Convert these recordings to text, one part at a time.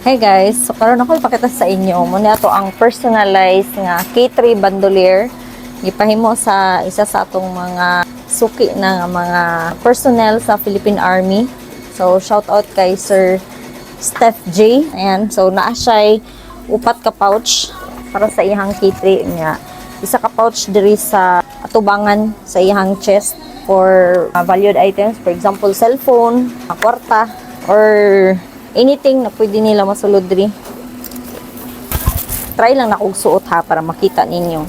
Hey guys, so karon ako ipakita sa inyo muna ato ang personalized nga K3 bandolier gipahimo sa isa sa atong mga suki na mga personnel sa Philippine Army. So shout out kay Sir Steph J. Ayan, so naa siya upat ka pouch para sa iyang K3 niya. Isa ka pouch diri sa atubangan sa iyang chest for valued items, for example cellphone, kwarta, or anything na pwede nila masulod diri. Try lang na kong suot ha para makita ninyo.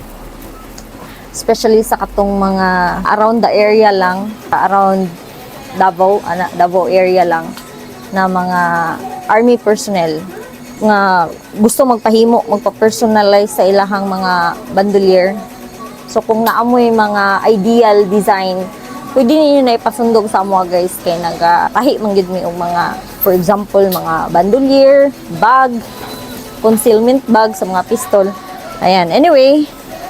Especially sa katong mga around the area lang, around Davao area lang na mga army personnel nga gusto magpahimo, magpa-personalize sa ilahang mga bandolier. So kung naamoy mga ideal design, pwede ninyo na ipasundog sa mga guys kay nagatahi man gid mi og mga, for example, mga bandolier, bag, concealment bag sa mga pistol. Ayan, anyway,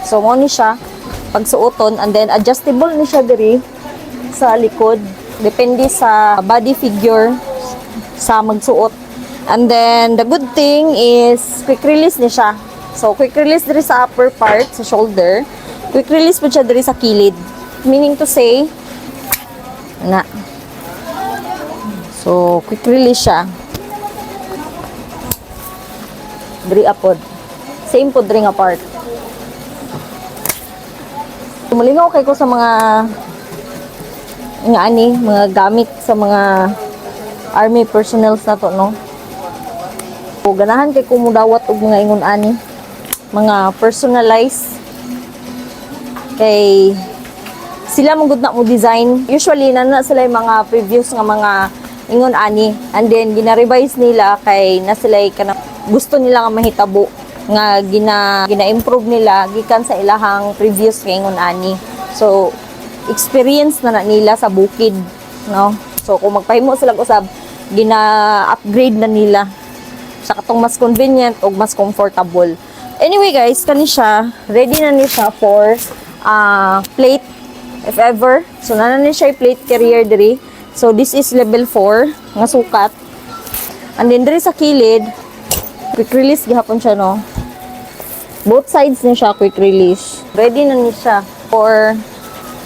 so mo ni siya pagsuoton, and then adjustable ni siya diri sa likod depende sa body figure sa magsuot. And then the good thing is quick release ni siya. So quick release diri sa upper part, sa shoulder, quick release po siya diri sa kilid, meaning to say na. So, quick release siya. Diri apod. Same po diri nga part. Mulingaw kay ko sa mga mga gamit sa mga army personnel na to, no? So, ganahan kay ko mudawat og mga ingon ani, mga personalized kay sila mong good na mo design. Usually, na sila yung mga previous nga mga ingon ani. And then, gina-revise nila kay na sila gusto nila nga mahitabo. Nga gina-improve nila gikan sa ilahang previous nga ingon ani. So, experience na nila sa bukid. No? So, kung magpahimo sila usab, gina-upgrade na nila sa katong mas convenient o mas comfortable. Anyway guys, kani siya, ready na ni siya for plate if ever. So, nanan siya plate carrier diri. So, this is level 4 nga sukat. And then, diri sa kilid, quick release gihapon siya, no? Both sides ni siya quick release. Ready na ni siya for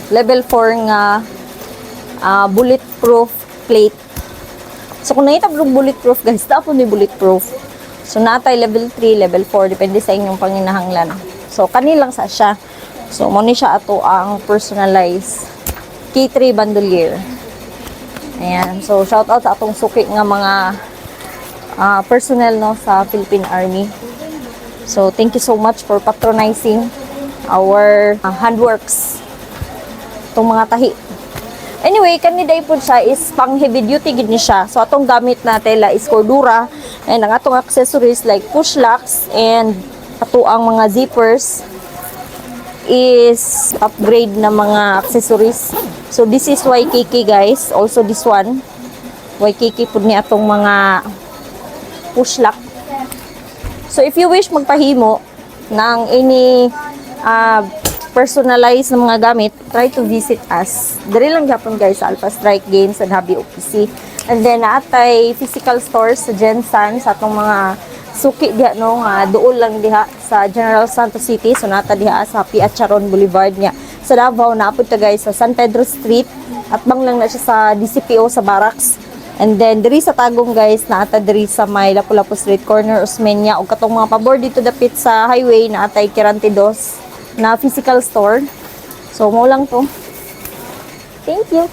level 4 nga bulletproof plate. So, kung nakita mo bulletproof, guys, tapos ni bulletproof. So, natay level 3, level 4, depende sa inyong panginahanglan. So, kanilang sa siya. So, mo ni siya ato ang personalized K3 bandolier. Ayan. So, shout out sa atong suki nga mga personnel, no, sa Philippine Army. So, thank you so much for patronizing our handworks. Itong mga tahi. Anyway, kaniday po siya is pang heavy duty gid ni siya. So, atong gamit na tela is cordura, and ang atong accessories like push locks and ato ang mga zippers is upgrade na mga accessories. So, this is YKK guys. Also, this one. YKK po ni atong mga push lock. So, if you wish magpahimo ng any personalized na mga gamit, try to visit us. Dali lang yapon guys sa Alpha Strike Games and Hobby OPC. And then, naatay physical stores sa Gensan sa atong mga suki diha, no, nga duol lang diha sa General Santos City. So nata diha sa Piacharon Boulevard niya sa Davao. Naapod ta guys sa San Pedro Street, at bang lang na siya sa DCPO sa Barracks. And then diri sa Tagum guys, naata diri sa may Lapu-Lapu Street corner Osmeña, og katong mga pabor dito dapit sa highway naatay Kirantidos na physical store. So mo lang to. Thank you.